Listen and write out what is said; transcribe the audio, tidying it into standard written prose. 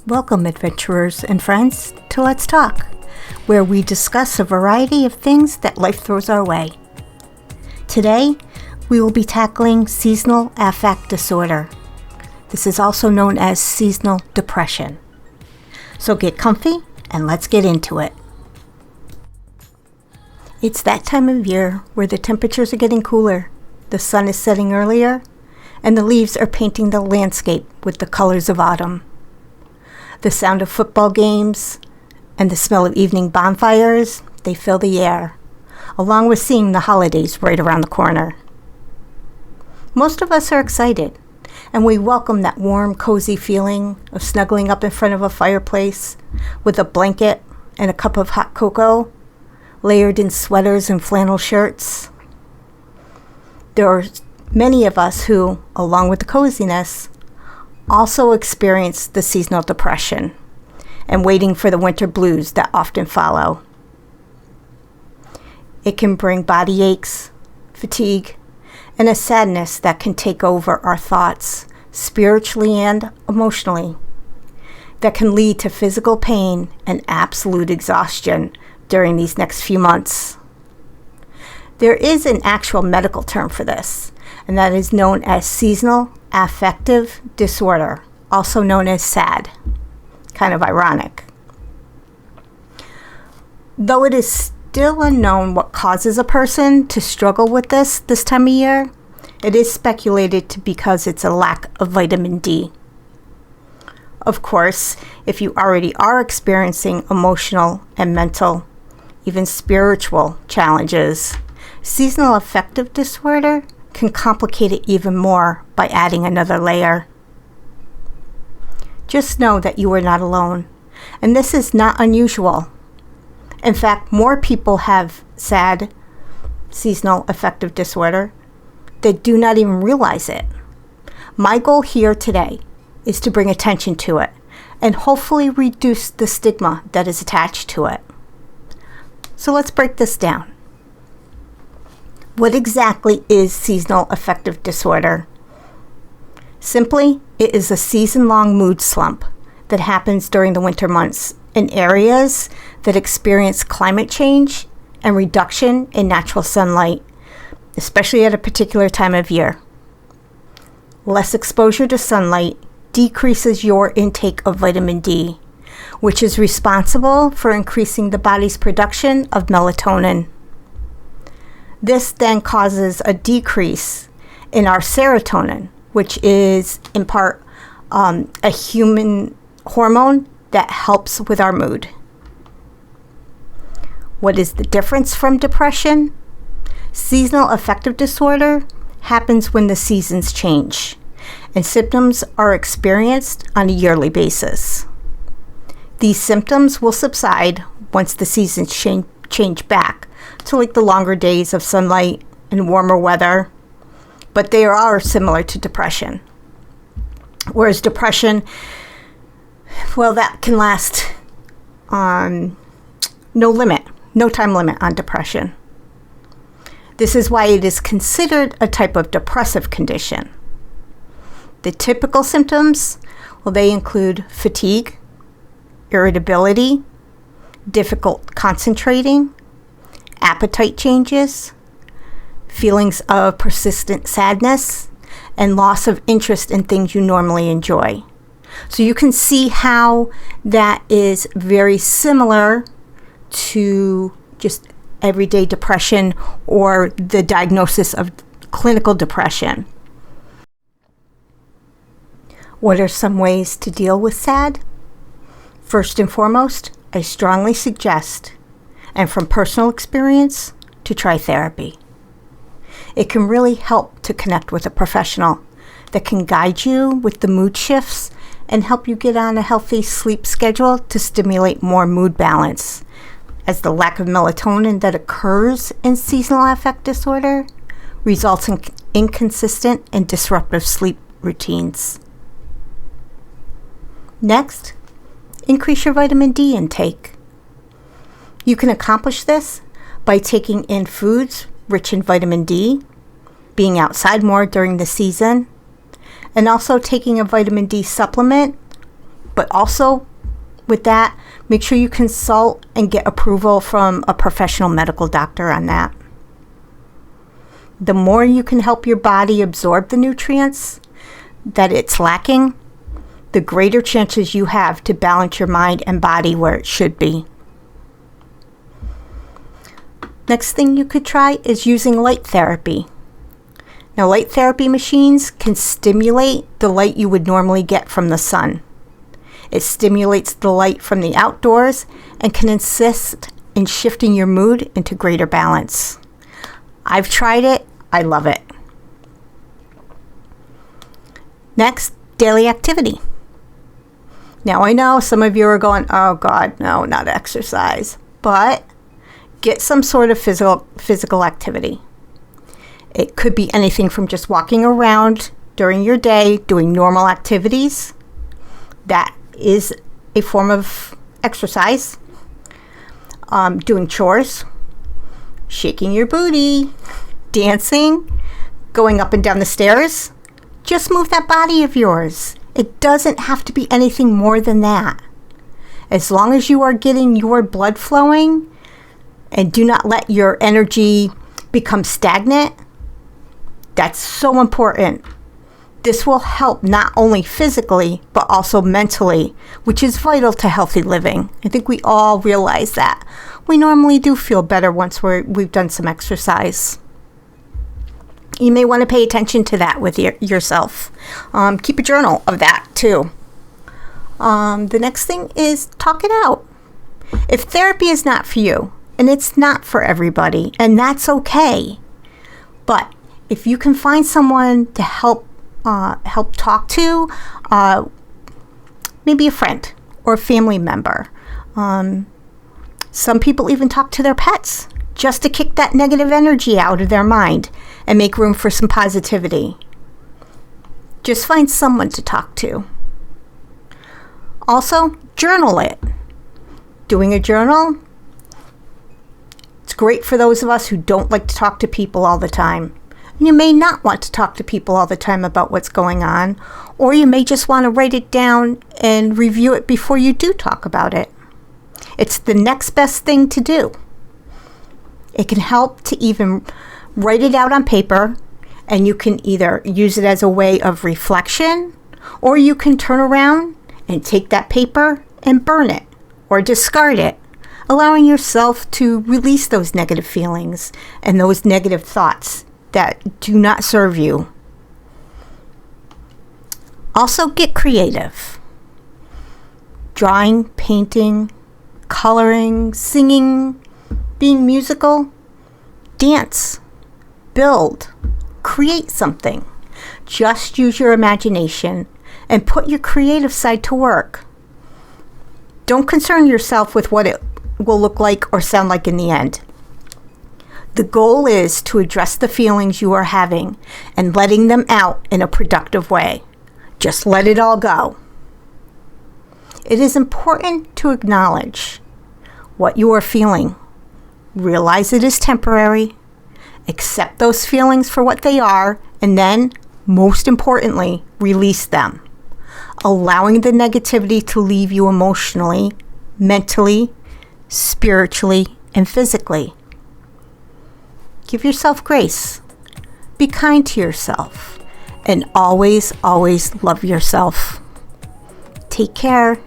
Welcome, adventurers and friends, to Let's Talk, where we discuss a variety of things that life throws our way. Today, we will be tackling Seasonal Affective Disorder. This is also known as seasonal depression. So get comfy and let's get into it. It's that time of year where the temperatures are getting cooler, the sun is setting earlier, and the leaves are painting the landscape with the colors of autumn. The sound of football games and the smell of evening bonfires, they fill the air, along with seeing the holidays right around the corner. Most of us are excited, and we welcome that warm, cozy feeling of snuggling up in front of a fireplace with a blanket and a cup of hot cocoa, layered in sweaters and flannel shirts. There are many of us who, along with the coziness, also experience the seasonal depression and waiting for the winter blues that often follow. It can bring body aches, fatigue, and a sadness that can take over our thoughts, spiritually and emotionally, that can lead to physical pain and absolute exhaustion during these next few months. There is an actual medical term for this, and that is known as Seasonal Affective Disorder, also known as SAD. Kind of ironic. Though it is still unknown what causes a person to struggle with this time of year, it is speculated to be because it's a lack of vitamin D. Of course, if you already are experiencing emotional and mental, even spiritual challenges, seasonal affective disorder can complicate it even more by adding another layer. Just know that you are not alone, and this is not unusual. In fact, more people have SAD, seasonal affective disorder, that do not even realize it. My goal here today is to bring attention to it and hopefully reduce the stigma that is attached to it. So let's break this down. What exactly is seasonal affective disorder? Simply, it is a season-long mood slump that happens during the winter months in areas that experience climate change and reduction in natural sunlight, especially at a particular time of year. Less exposure to sunlight decreases your intake of vitamin D, which is responsible for increasing the body's production of melatonin. This then causes a decrease in our serotonin, which is in part a human hormone that helps with our mood. What is the difference from depression? Seasonal affective disorder happens when the seasons change, and symptoms are experienced on a yearly basis. These symptoms will subside once the seasons change back to like the longer days of sunlight and warmer weather, but they are similar to depression. Whereas depression, well, that can last no time limit on depression. This is why it is considered a type of depressive condition. The typical symptoms, well, they include fatigue, irritability, difficult concentrating, appetite changes, feelings of persistent sadness, and loss of interest in things you normally enjoy. So you can see how that is very similar to just everyday depression or the diagnosis of clinical depression. What are some ways to deal with SAD? First and foremost, I strongly suggest, and from personal experience, to try therapy. It can really help to connect with a professional that can guide you with the mood shifts and help you get on a healthy sleep schedule to stimulate more mood balance, as the lack of melatonin that occurs in seasonal affective disorder results in inconsistent and disruptive sleep routines. Next, increase your vitamin D intake. You can accomplish this by taking in foods rich in vitamin D, being outside more during the season, and also taking a vitamin D supplement But also with that, make sure you consult and get approval from a professional medical doctor on that. The more you can help your body absorb the nutrients that it's lacking, the greater chances you have to balance your mind and body where it should be. Next thing you could try is using light therapy. Now, light therapy machines can stimulate the light you would normally get from the sun. It stimulates the light from the outdoors and can assist in shifting your mood into greater balance. I've tried it. I love it. Next, daily activity. Now, I know some of you are going, oh God, no, not exercise. But get some sort of physical activity. It could be anything from just walking around during your day, doing normal activities. That is a form of exercise. Doing chores, shaking your booty, dancing, going up and down the stairs. Just move that body of yours. It doesn't have to be anything more than that. As long as you are getting your blood flowing and do not let your energy become stagnant, that's so important. This will help not only physically, but also mentally, which is vital to healthy living. I think we all realize that. We normally do feel better once we've done some exercise. You may want to pay attention to that with yourself. Keep a journal of that too. The next thing is talk it out. If therapy is not for you, and it's not for everybody, and that's okay. But if you can find someone to help talk to, maybe a friend or a family member. Some people even talk to their pets just to kick that negative energy out of their mind and make room for some positivity. Just find someone to talk to. Also, journal it. Doing a journal, it's great for those of us who don't like to talk to people all the time. You may not want to talk to people all the time about what's going on, or you may just want to write it down and review it before you do talk about it. It's the next best thing to do. It can help to even write it out on paper, and you can either use it as a way of reflection, or you can turn around and take that paper and burn it or discard it, allowing yourself to release those negative feelings and those negative thoughts that do not serve you. Also, get creative. Drawing, painting, coloring, singing, being musical, dance, build, create something. Just use your imagination and put your creative side to work. Don't concern yourself with what it will look like or sound like in the end. The goal is to address the feelings you are having and letting them out in a productive way. Just let it all go. It is important to acknowledge what you are feeling. Realize it is temporary. Accept those feelings for what they are, and then, most importantly, release them. Allowing the negativity to leave you emotionally, mentally, spiritually, and physically. Give yourself grace. Be kind to yourself. And always, always love yourself. Take care.